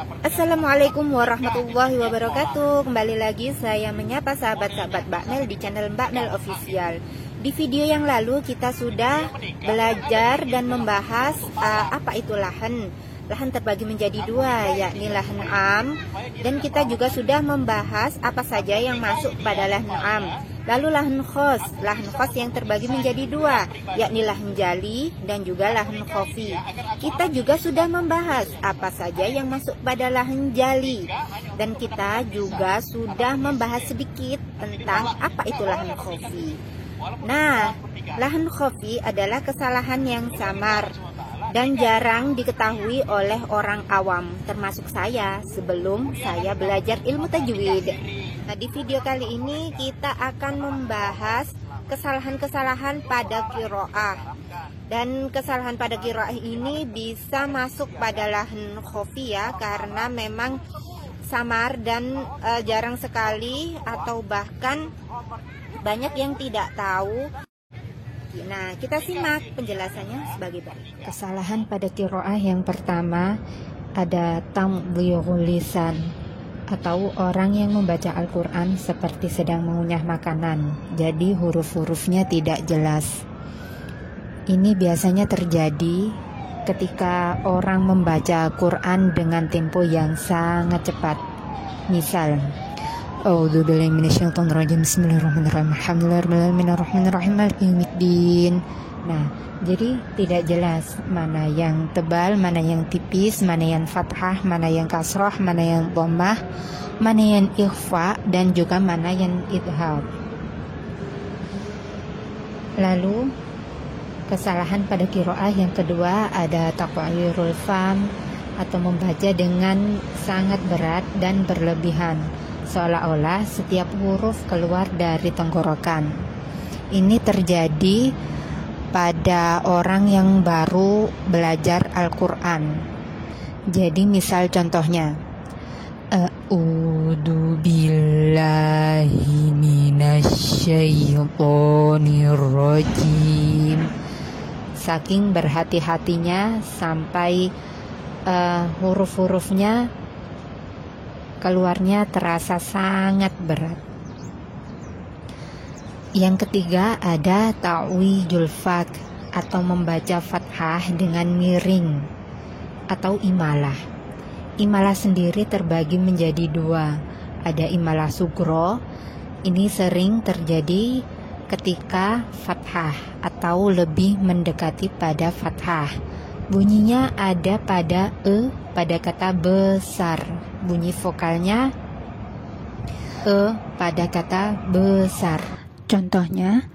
Assalamualaikum warahmatullahi wabarakatuh. Kembali lagi saya menyapa sahabat-sahabat Mbak Mel di channel Mbak Mel Official. Di video yang lalu kita sudah belajar dan membahas apa itu lahan. Lahan terbagi menjadi dua, yakni lahan am, dan kita juga sudah membahas apa saja yang masuk pada lahan am. Lalu lahan khos yang terbagi menjadi dua, yakni lahan jali dan juga lahan khofi. Kita juga sudah membahas apa saja yang masuk pada lahan jali, dan kita juga sudah membahas sedikit tentang apa itu lahan khofi. Nah, lahan khofi adalah kesalahan yang samar dan jarang diketahui oleh orang awam, termasuk saya sebelum saya belajar ilmu tajwid. Nah, di video kali ini kita akan membahas kesalahan-kesalahan pada qiraah. Dan kesalahan pada qiraah ini bisa masuk pada lahan khofi ya, karena memang samar dan jarang sekali atau bahkan banyak yang tidak tahu. Nah, kita simak penjelasannya sebagai berikut. Kesalahan pada qiraah yang pertama ada tamdhirul lisan, atau orang yang membaca Al-Quran seperti sedang mengunyah makanan, jadi huruf-hurufnya tidak jelas. Ini biasanya terjadi ketika orang membaca Quran dengan tempo yang sangat cepat. Misal, A'udzubillahi minasyaitonirrajim, bismillahirrahmanirrahim, alhamdulillahirrahmanirrahim, maliki yaumiddin. Nah, jadi tidak jelas mana yang tebal, mana yang tipis, mana yang fathah, mana yang kasroh, mana yang dhammah, mana yang ikhfa, dan juga mana yang idhar. Lalu kesalahan pada qiraah yang kedua ada taqayyurul fam, atau membaca dengan sangat berat dan berlebihan, seolah-olah setiap huruf keluar dari tenggorokan. Ini terjadi pada orang yang baru belajar Al-Quran. Jadi misal contohnya, A'udzu billahi minasyaitonir rajim. Saking berhati-hatinya sampai huruf-hurufnya keluarnya terasa sangat berat. Yang ketiga ada ta'wijul fak, atau membaca fathah dengan miring atau imalah. Imalah sendiri terbagi menjadi dua. Ada imalah sugro, ini sering terjadi ketika fathah atau lebih mendekati pada fathah. Bunyinya ada pada pada kata besar. Bunyi vokalnya pada kata besar. Contohnya,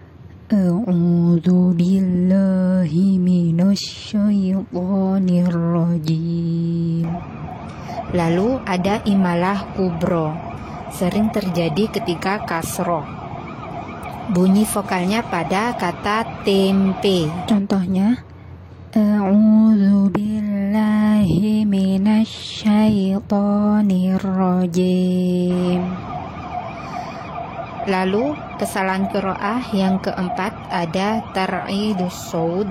A'udzu billahi minasyaitonir rajim. Lalu ada imalah kubro, sering terjadi ketika kasroh. Bunyi vokalnya pada kata tempe. Contohnya, A'udzu billahi minasyaitonir rajim. Lalu kesalahan qiraah yang keempat ada tar'idus shaud,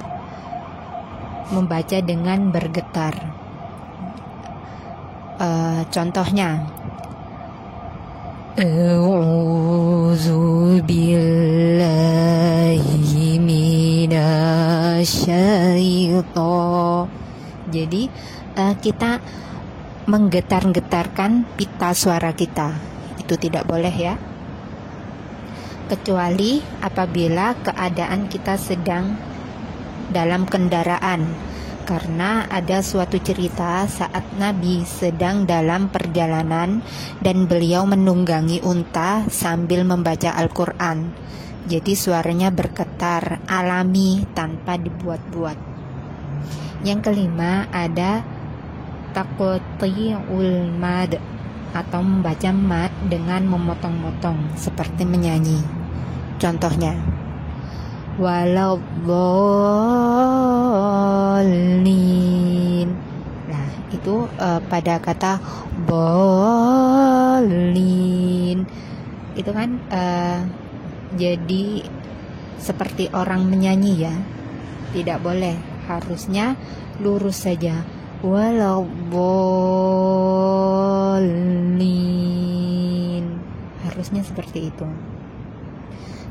membaca dengan bergetar. Contohnya, A'udzu billahi minasyaitonir. Jadi kita menggetar-getarkan pita suara kita. Itu tidak boleh ya, kecuali apabila keadaan kita sedang dalam kendaraan, karena ada suatu cerita saat Nabi sedang dalam perjalanan dan beliau menunggangi unta sambil membaca Al-Quran. Jadi suaranya bergetar, alami, tanpa dibuat-buat. Yang kelima ada taqti'ul mad, atau membaca mad dengan memotong-motong seperti menyanyi. Contohnya, waladhdallin. Nah, itu pada kata dallin. Itu kan jadi seperti orang menyanyi ya. Tidak boleh, harusnya lurus saja. Waladhdallin. seperti itu.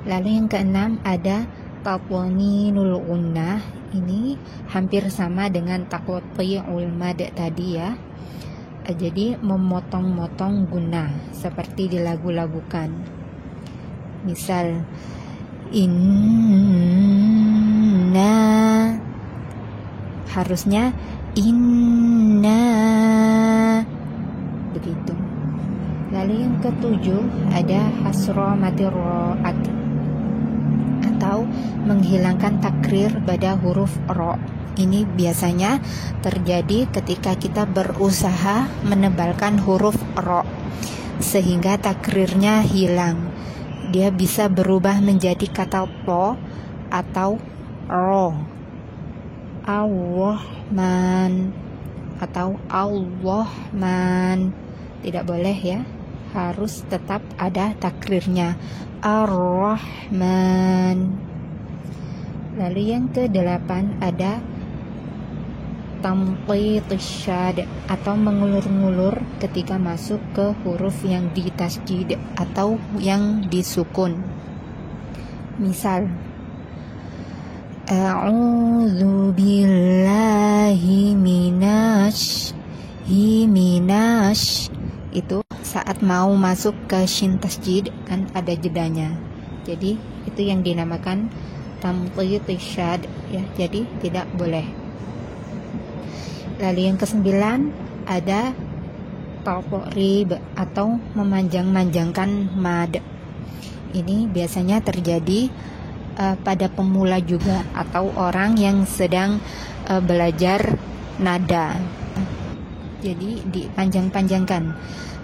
Lalu yang keenam ada tatwaninul gunnah. Ini hampir sama dengan taqti'ul mad tadi ya. Jadi memotong-motong gunnah seperti dilagu-lagukan. Misal inna, harusnya inna, begitu. Lalu yang ketujuh ada hasromatir ro'at, atau menghilangkan takrir pada huruf ro. Ini biasanya terjadi ketika kita berusaha menebalkan huruf ro sehingga takrirnya hilang. Dia bisa berubah menjadi kata po atau ro. Allahman atau Allahman. Tidak boleh ya, harus tetap ada takrirnya. Ar-Rahman. Lalu yang ke-8 ada tamtish syad, atau mengulur-ngulur ketika masuk ke huruf yang ditasjid atau yang disukun. Misal a'udzu billahi minasy, itu saat mau masuk ke shin tasjid kan ada jedanya. Jadi itu yang dinamakan tamtish syad ya, jadi tidak boleh. Lalu yang ke-9 ada taqrib, atau memanjang-manjangkan mad. Ini biasanya terjadi pada pemula juga atau orang yang sedang belajar nada. Jadi dipanjang-panjangkan.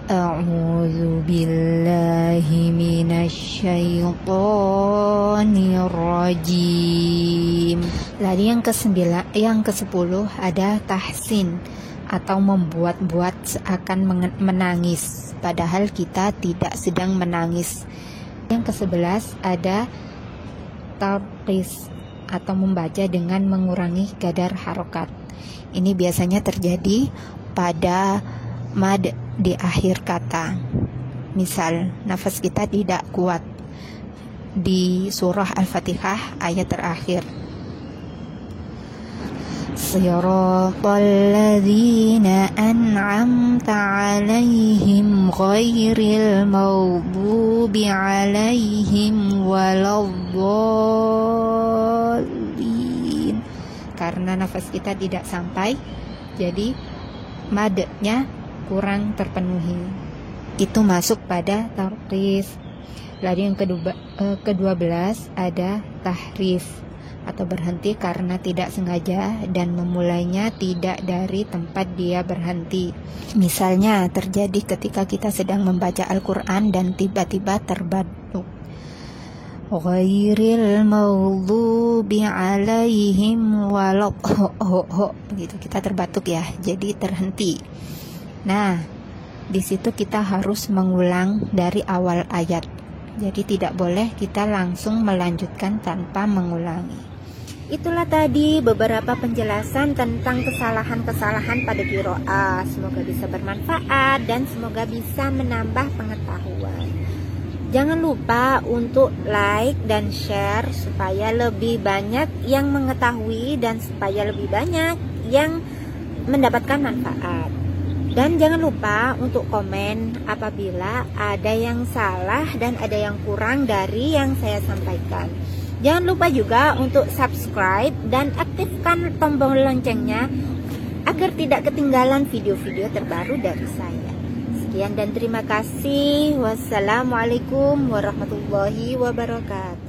A'udzu billahi minasyaitonir rajim. Lalu yang ke-10 ada tahsin, atau membuat-buat seakan menangis padahal kita tidak sedang menangis. Yang ke-11 ada tarqis, atau membaca dengan mengurangi kadar harokat. Ini biasanya terjadi pada mad di akhir kata. Misal nafas kita tidak kuat di surah Al-Fatihah ayat terakhir. Siratal ladzina an'amta 'alaihim ghairil maghdubi 'alaihim waladdallin. Karena nafas kita tidak sampai, jadi madnya kurang terpenuhi. Itu masuk pada tarqis. Lalu yang ke-12 ada tahrif, atau berhenti karena tidak sengaja dan memulainya tidak dari tempat dia berhenti. Misalnya terjadi ketika kita sedang membaca Al-Quran dan tiba-tiba terbatuk. Ghairil maghdubi 'alaihim begitu, kita terbatuk ya, jadi terhenti. Nah, di situ kita harus mengulang dari awal ayat. Jadi tidak boleh kita langsung melanjutkan tanpa mengulangi. Itulah tadi beberapa penjelasan tentang kesalahan-kesalahan pada qiraah. Semoga bisa bermanfaat dan semoga bisa menambah pengetahuan. Jangan lupa untuk like dan share supaya lebih banyak yang mengetahui dan supaya lebih banyak yang mendapatkan manfaat. Dan jangan lupa untuk komen apabila ada yang salah dan ada yang kurang dari yang saya sampaikan. Jangan lupa juga untuk subscribe dan aktifkan tombol loncengnya agar tidak ketinggalan video-video terbaru dari saya. Sekian dan terima kasih. Wassalamualaikum warahmatullahi wabarakatuh.